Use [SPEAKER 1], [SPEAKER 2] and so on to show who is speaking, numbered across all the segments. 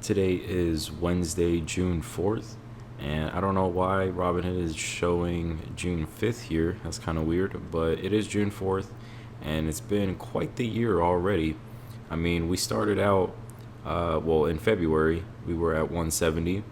[SPEAKER 1] Today is Wednesday, June 4th, and I don't know why Robinhood is showing June 5th here. That's kind of weird, but it is June 4th, and it's been quite the year already. I mean, we started out, in February, we were at 170.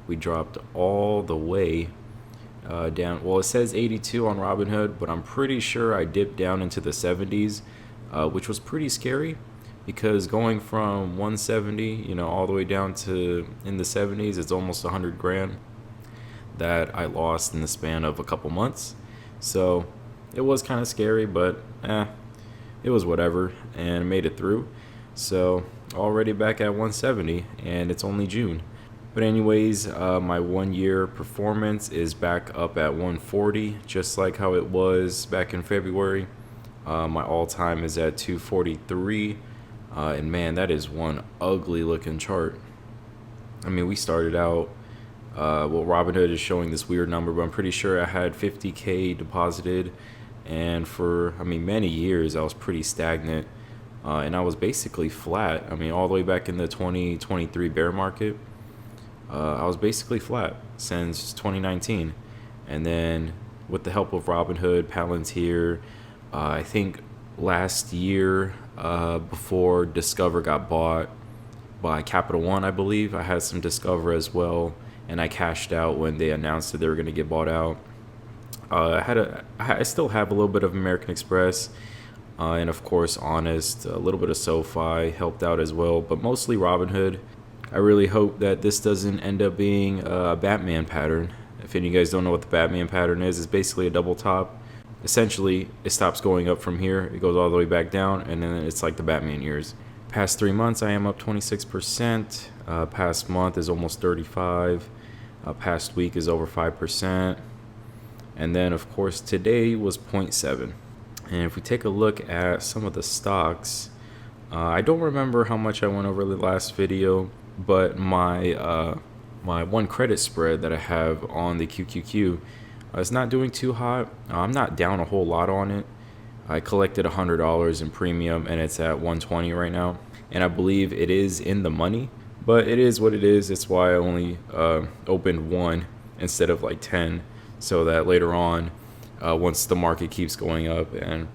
[SPEAKER 1] We dropped all the way down. Well, it says 82 on Robinhood, but I'm pretty sure I dipped down into the 70s, which was pretty scary because going from 170, all the way down to in the 70s, it's almost 100 grand that I lost in the span of a couple months. So it was kind of scary, but it was whatever and made it through. So already back at 170, and it's only June. But anyways, my 1 year performance is back up at 140, just like how it was back in February. My all-time is at 243. And man, that is one ugly looking chart. I mean, we started out, Robinhood is showing this weird number, but I'm pretty sure I had 50K deposited. And for, many years, I was pretty stagnant. And I was basically flat. All the way back in the 2023 bear market, I was basically flat since 2019. And then with the help of Robinhood, Palantir, I think last year, before Discover got bought by Capital One, I believe, I had some Discover as well, and I cashed out when they announced that they were going to get bought out. I still have a little bit of American Express, and of course Honest, a little bit of SoFi helped out as well, but mostly Robinhood. I really hope that this doesn't end up being a Batman pattern. If any of you guys don't know what the Batman pattern is, it's basically a double top. Essentially, it stops going up from here, it goes all the way back down, and then it's like the Batman years. Past 3 months, I am up 26%. Past month is almost 35. Past week is over 5%. And then, of course, today was 0.7. And if we take a look at some of the stocks, I don't remember how much I went over the last video, but my one credit spread that I have on the QQQ, it's not doing too hot. I'm not down a whole lot on it. I collected $100 in premium, and it's at 120 right now. And I believe it is in the money, but it is what it is. It's why I only opened one instead of like 10, so that later on, once the market keeps going up and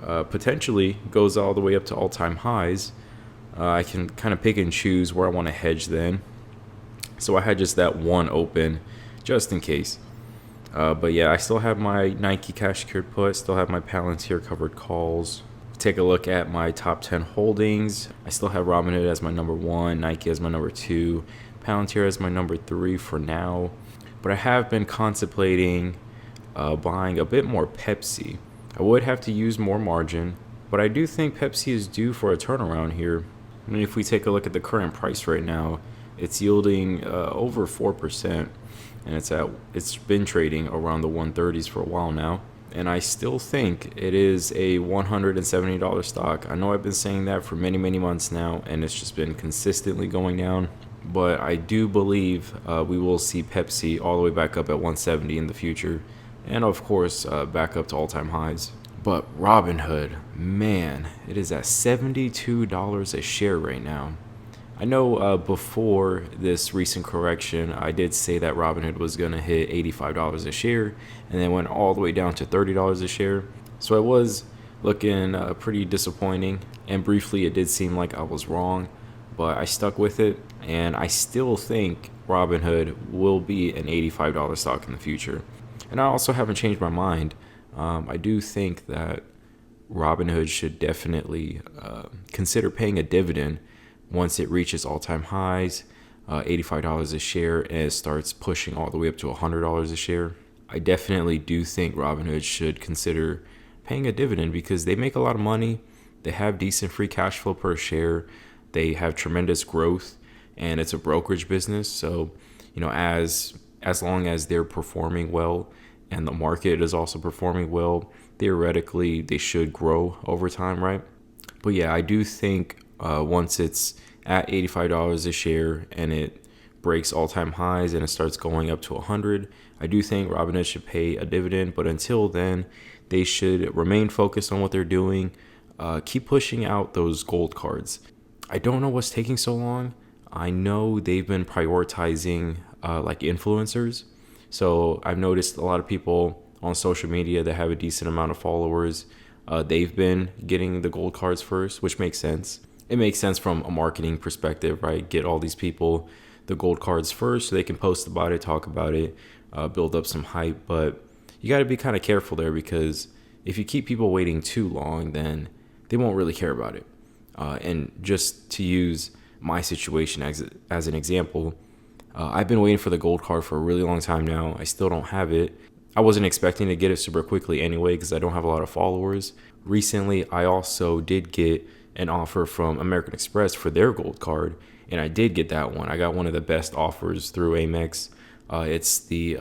[SPEAKER 1] potentially goes all the way up to all-time highs, I can kind of pick and choose where I want to hedge then. So I had just that one open just in case. But yeah, I still have my Nike cash secured put, still have my Palantir covered calls. Take a look at my top 10 holdings. I still have Robinhood as my number 1, Nike as my number 2, Palantir as my number 3 for now. But I have been contemplating buying a bit more Pepsi. I would have to use more margin, but I do think Pepsi is due for a turnaround here. If we take a look at the current price right now, it's yielding over 4%. And it's been trading around the 130s for a while now. And I still think it is a $170 stock. I know I've been saying that for many, many months now, and it's just been consistently going down. But I do believe we will see Pepsi all the way back up at 170 in the future. And of course, back up to all-time highs. But Robinhood, man, it is at $72 a share right now. I know before this recent correction, I did say that Robinhood was going to hit $85 a share, and then went all the way down to $30 a share. So it was looking pretty disappointing, and briefly it did seem like I was wrong, but I stuck with it, and I still think Robinhood will be an $85 stock in the future. And I also haven't changed my mind. I do think that Robinhood should definitely consider paying a dividend once it reaches all-time highs, $85 a share, and it starts pushing all the way up to $100 a share. I definitely do think Robinhood should consider paying a dividend because they make a lot of money. They have decent free cash flow per share. They have tremendous growth, and it's a brokerage business. So, as long as they're performing well and the market is also performing well, theoretically they should grow over time, right? But yeah, I do think once it's at $85 a share and it breaks all-time highs and it starts going up to 100, I do think Robinhood should pay a dividend. But until then, they should remain focused on what they're doing. Keep pushing out those gold cards. I don't know what's taking so long. I know they've been prioritizing like influencers. So I've noticed a lot of people on social media that have a decent amount of followers. They've been getting the gold cards first, which makes sense. It makes sense from a marketing perspective, right? Get all these people the gold cards first so they can post about it, talk about it, build up some hype. But you got to be kind of careful there, because if you keep people waiting too long, then they won't really care about it. And just to use my situation as an example, I've been waiting for the gold card for a really long time now. I still don't have it. I wasn't expecting to get it super quickly anyway, because I don't have a lot of followers. Recently, I also did get an offer from American Express for their gold card, and I did get that one. I got one of the best offers through Amex. It's the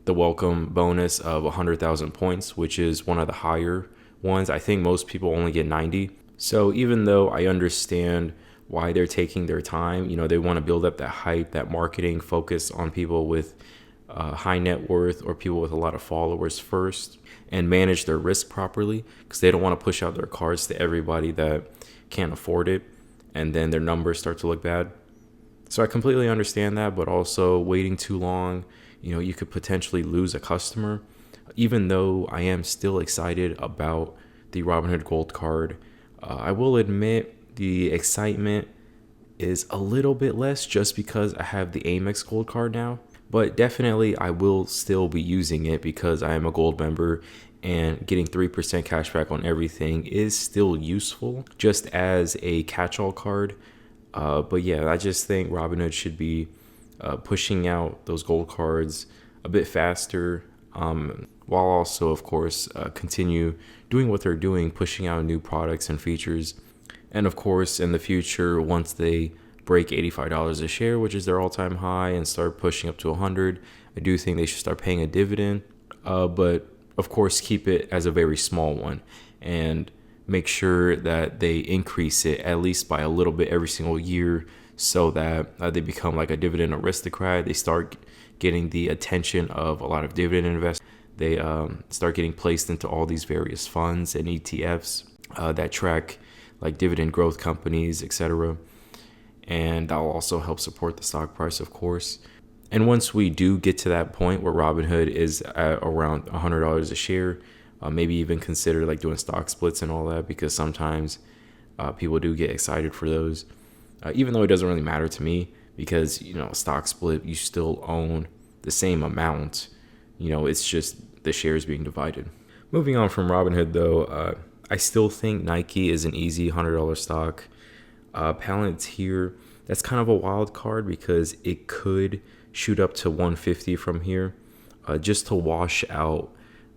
[SPEAKER 1] welcome bonus of 100,000 points, which is one of the higher ones. I think most people only get 90. So even though I understand why they're taking their time, they want to build up that hype, that marketing focus on people with high net worth or people with a lot of followers first, and manage their risk properly, because they don't want to push out their cards to everybody that can't afford it, and then their numbers start to look bad. So I completely understand that, but also waiting too long, you could potentially lose a customer. Even though I am still excited about the Robinhood Gold Card, I will admit the excitement is a little bit less just because I have the Amex Gold Card now. But definitely I will still be using it because I am a gold member, and getting 3% cash back on everything is still useful just as a catch-all card. But yeah, I just think Robinhood should be pushing out those gold cards a bit faster, while also, of course, continue doing what they're doing, pushing out new products and features. And of course, in the future, once they break $85 a share, which is their all-time high, and start pushing up to 100, I do think they should start paying a dividend. But of course, keep it as a very small one, and make sure that they increase it at least by a little bit every single year, so that they become like a dividend aristocrat. They start getting the attention of a lot of dividend investors. They start getting placed into all these various funds and ETFs that track like dividend growth companies, etc. And that will also help support the stock price, of course. And once we do get to that point where Robinhood is at around $100 a share, maybe even consider like doing stock splits and all that, because sometimes people do get excited for those. Even though it doesn't really matter to me, because stock split, you still own the same amount. It's just the shares being divided. Moving on from Robinhood though, I still think Nike is an easy $100 stock. Palantir, that's kind of a wild card because it could shoot up to 150 from here, just to wash out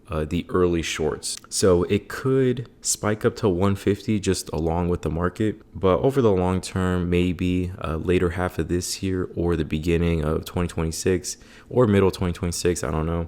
[SPEAKER 1] the early shorts. So it could spike up to 150 just along with the market, but over the long term, maybe later half of this year or the beginning of 2026 or middle 2026, I don't know.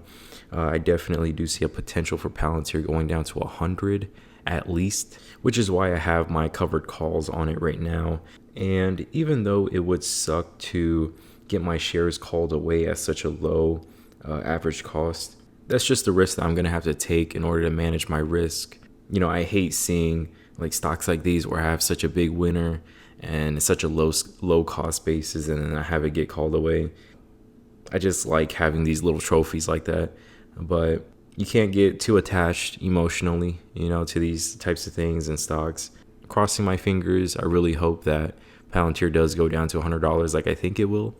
[SPEAKER 1] I definitely do see a potential for Palantir going down to 100 at least, which is why I have my covered calls on it right now. And even though it would suck to get my shares called away at such a low average cost, that's just the risk that I'm going to have to take in order to manage my risk. I hate seeing like stocks like these where I have such a big winner and it's such a low cost basis, and then I have it get called away. I just like having these little trophies like that. But you can't get too attached emotionally, to these types of things and stocks. Crossing my fingers, I really hope that Palantir does go down to $100 like I think it will,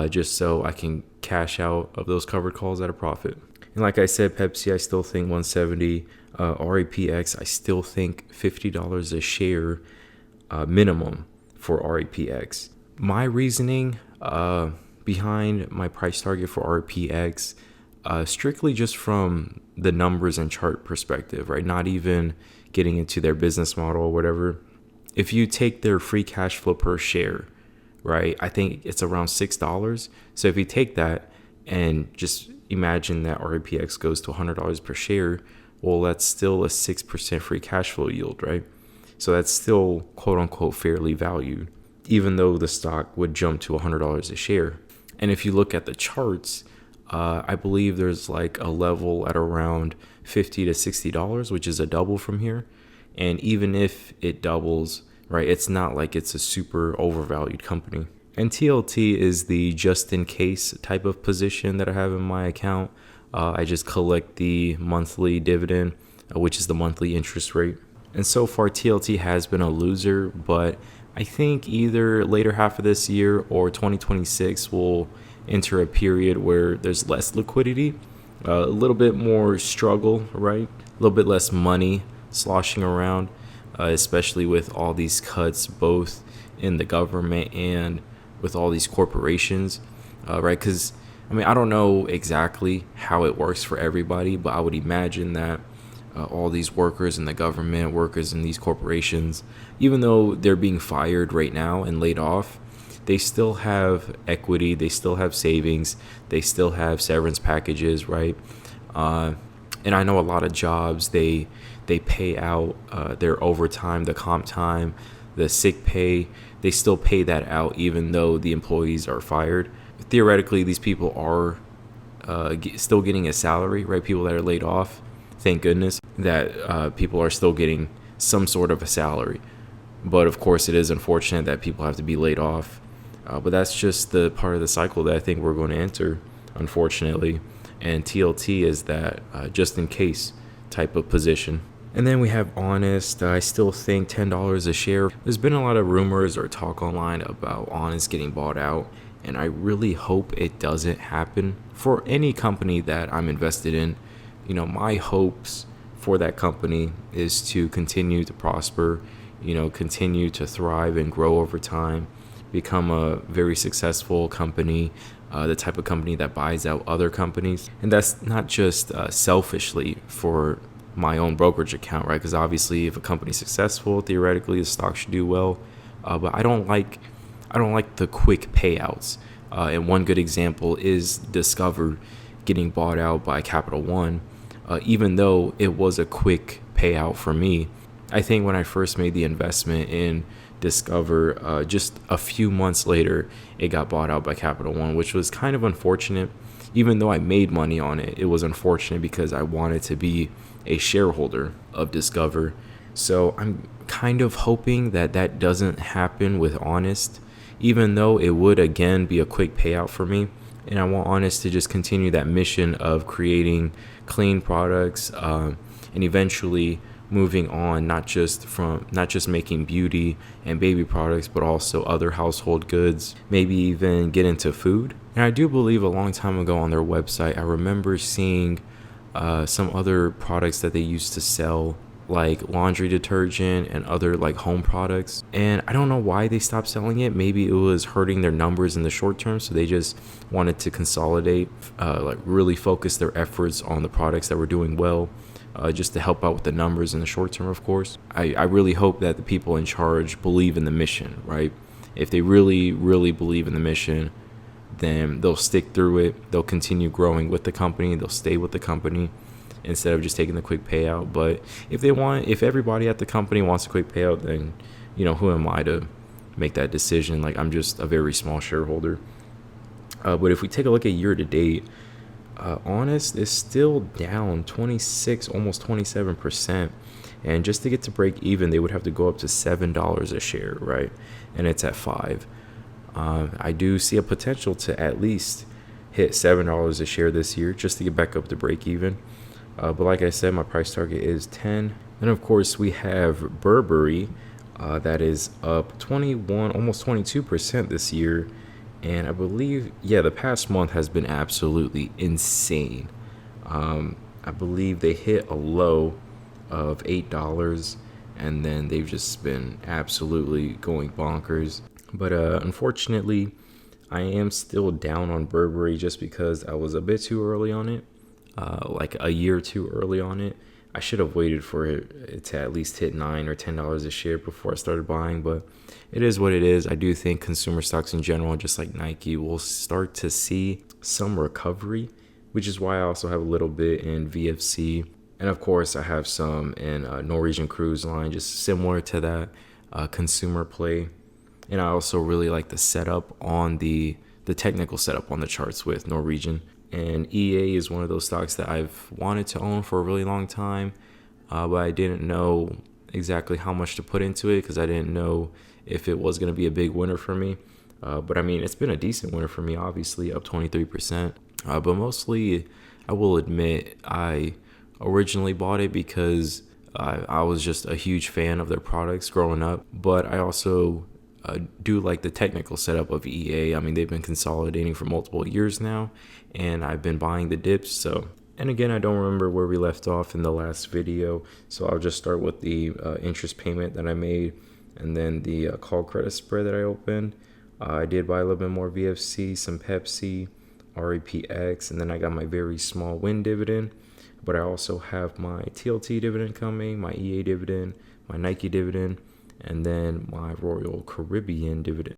[SPEAKER 1] just so I can cash out of those covered calls at a profit. And like I said, Pepsi, I still think 170. RAPX, I still think $50 a share minimum for RAPX. My reasoning behind my price target for RAPX, strictly just from the numbers and chart perspective, right? Not even getting into their business model or whatever. If you take their free cash flow per share, right, I think it's around $6. So if you take that and just imagine that RAPX goes to $100 per share, well, that's still a 6% free cash flow yield, right? So that's still quote unquote fairly valued, even though the stock would jump to $100 a share. And if you look at the charts, I believe there's like a level at around $50 to $60, which is a double from here. And even if it doubles right? It's not like it's a super overvalued company. And TLT is the just in case type of position that I have in my account. I just collect the monthly dividend, which is the monthly interest rate. And so far, TLT has been a loser, but I think either later half of this year or 2026 will enter a period where there's less liquidity, a little bit more struggle, right? A little bit less money sloshing around, especially with all these cuts, both in the government and with all these corporations, right? Because, I mean, I don't know exactly how it works for everybody, but I would imagine that all these workers in the government, workers in these corporations, even though they're being fired right now and laid off, they still have equity, they still have savings, they still have severance packages, right? And I know a lot of jobs, they pay out their overtime, the comp time, the sick pay. They still pay that out even though the employees are fired. Theoretically, these people are still getting a salary, right? People that are laid off, thank goodness that people are still getting some sort of a salary. But of course, it is unfortunate that people have to be laid off. But that's just the part of the cycle that I think we're going to enter, unfortunately. And TLT is that just in case type of position. And then we have Honest. I still think $10 a share. There's been a lot of rumors or talk online about Honest getting bought out, and I really hope it doesn't happen for any company that I'm invested in. You know, my hopes for that company is to continue to prosper, you know, continue to thrive and grow over time, become a very successful company, the type of company that buys out other companies. And that's not just selfishly for my own brokerage account, right? Because obviously if a company's successful, theoretically the stock should do well. But I don't like the quick payouts. And one good example is Discover getting bought out by Capital One. Even though it was a quick payout for me, I think when I first made the investment in Discover, just a few months later, it got bought out by Capital One, which was kind of unfortunate. Even though I made money on it, it was unfortunate because I wanted to be a shareholder of Discover. So I'm kind of hoping that that doesn't happen with Honest, even though it would again be a quick payout for me. And I want Honest to just continue that mission of creating clean products and eventually moving on, not just making beauty and baby products, but also other household goods, maybe even get into food. And I do believe a long time ago on their website, I remember seeing some other products that they used to sell, like laundry detergent and other like home products. And I don't know why they stopped selling it. Maybe it was hurting their numbers in the short term, so they just wanted to consolidate, like really focus their efforts on the products that were doing well, just to help out with the numbers in the short term, of course. I really hope that the people in charge believe in the mission, right? If they really, really believe in the mission, then they'll stick through it. They'll continue growing with the company. They'll stay with the company instead of just taking the quick payout. But if everybody at the company wants a quick payout, then, you know, who am I to make that decision? Like, I'm just a very small shareholder. But if we take a look at year to date, Honest is still down 26, almost 27%. And just to get to break even, they would have to go up to $7 a share, right? And it's at $5. I do see a potential to at least hit $7 a share this year just to get back up to break even. But like I said, my price target is 10. And of course, we have Burberry that is up 21, almost 22% this year. And I believe, the past month has been absolutely insane. I believe they hit a low of $8, and then they've just been absolutely going bonkers. But unfortunately, I am still down on Burberry just because I was a bit too early on it, like a year too early on it. I should have waited for it to at least hit $9 or $10 a share before I started buying, but it is what it is. I do think consumer stocks in general, just like Nike, will start to see some recovery, which is why I also have a little bit in VFC. And of course, I have some in Norwegian Cruise Line, just similar to that consumer play. And I also really like the setup on the technical setup on the charts with Norwegian. And EA is one of those stocks that I've wanted to own for a really long time, but I didn't know exactly how much to put into it because I didn't know if it was going to be a big winner for me. But I mean, it's been a decent winner for me, obviously, up 23%. But mostly, I will admit, I originally bought it because I was just a huge fan of their products growing up. But I also do like the technical setup of EA. I mean, they've been consolidating for multiple years now, and I've been buying the dips. So, and again, I don't remember where we left off in the last video. So I'll just start with the interest payment that I made, and then the call credit spread that I opened. I did buy a little bit more VFC, some Pepsi, REPX, and then I got my very small win dividend. But I also have my TLT dividend coming, my EA dividend, my Nike dividend, and then my Royal Caribbean dividend.